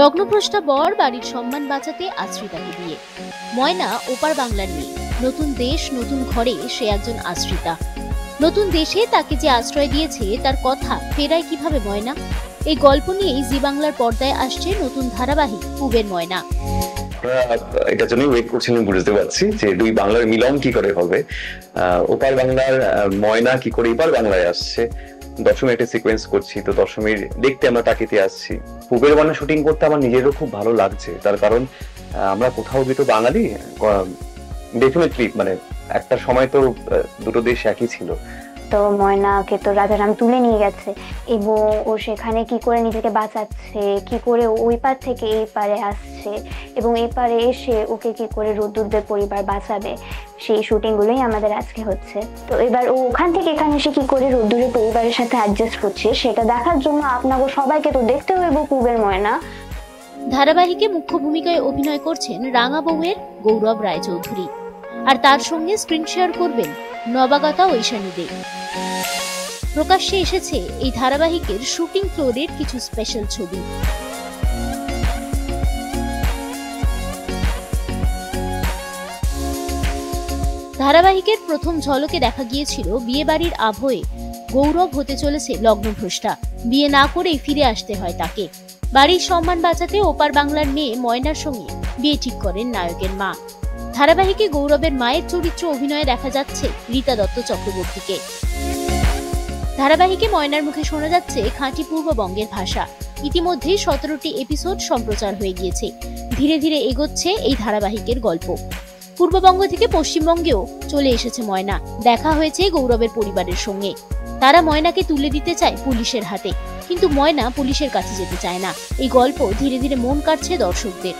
লগ্নভ্রষ্টা বর বাড়ির সম্মান বাঁচাতে আশ্রিতাকে বিয়ে। ময়না ওপার বাংলার মেয়ে। নতুন দেশ নতুন ঘরে সে একজন আশ্রিতা। নতুন দেশে তাকে যে আশ্রয় দিয়েছে তার কথা ফেরায় কিভাবে ময়না? এই গল্প নিয়েই জি বাংলার পর্দায় আসছে নতুন ধারাবাহিক পুবের ময়না। এটার জন্য ওয়েট করছিলাম, বুঝতে পারছি যে দুই বাংলার মিলন কি করে হবে। ওপার বাংলার ময়না কি করে এপার বাংলায় আসছে, দশমী একটা সিকোয়েন্স করছি, তো দশমীর দেখতে আমরা তাকিতে আসছি। পুবের ময়না শুটিং করতে আমার নিজেরও খুব ভালো লাগছে, তার কারণ আমরা কোথাও গিয়ে তো বাঙালি, ডেফিনেটলি মানে একটা সময় তো দুটো দেশ একই ছিল। তো ময়নাকে তো রাজারাম তুলে নিয়ে গেছে এবং ও সেখানে কি করে নিজেকে বাঁচাচ্ছে, কি করে ওই পার থেকে এই পারে আসছে এবং এই পারে এসে ওকে কি করে রোদ্দুরদের পরিবার বাঁচাবে, সেই শুটিংগুলোই আমাদের আজকে হচ্ছে। তো এবার ও ওখান থেকে এখানে এসে কি করে রোদ্দুরের পরিবারের সাথে অ্যাডজাস্ট করছে সেটা দেখার জন্য আপনাকে সবাইকে তো দেখতে হইব পুবের ময়না। ধারাবাহিকে মুখ্য ভূমিকায় অভিনয় করছেন রাঙা বউয়ের গৌরব রায়চৌধুরী, আর তার সঙ্গে স্ক্রিন শেয়ার করবেন নবাগতা ঐশানী দে। প্রকাশ্যে এসেছে এই ধারাবাহিকের শুটিং ফ্লোরের কিছু স্পেশাল ছবি। ধারাবাহিকের প্রথম ঝলকে দেখা গিয়েছিল বিয়ে বাড়ির আবহে গৌরব হতে চলেছে লগ্নভ্রষ্টা। বিয়ে না করেই ফিরে আসতে হয় তাকে। বাড়ির সম্মান বাঁচাতে ওপার বাংলার মেয়ে ময়নার সঙ্গে বিয়ে ঠিক করেন নায়কের মা। ধারাবাহিকে গৌরবের মায়ের চরিত্র অভিনয়ে দেখা যাচ্ছে রীতা দত্ত চক্রবর্তীকে। ধারাবাহিকে ময়নার মুখে শোনা যাচ্ছে খাঁটি পূর্ববঙ্গের ভাষা। ইতিমধ্যেই 17টি এপিসোড সম্প্রচার হয়ে গিয়েছে। ধীরে ধীরে এগোচ্ছে এই ধারাবাহিকের গল্প। পূর্ববঙ্গ থেকে পশ্চিমবঙ্গেও চলে এসেছে ময়না। দেখা হয়েছে গৌরবের পরিবারের সঙ্গে। তারা ময়নাকে তুলে দিতে চায় পুলিশের হাতে, কিন্তু ময়না পুলিশের কাছে যেতে চায় না। এই গল্প ধীরে ধীরে মন কাটছে দর্শকদের।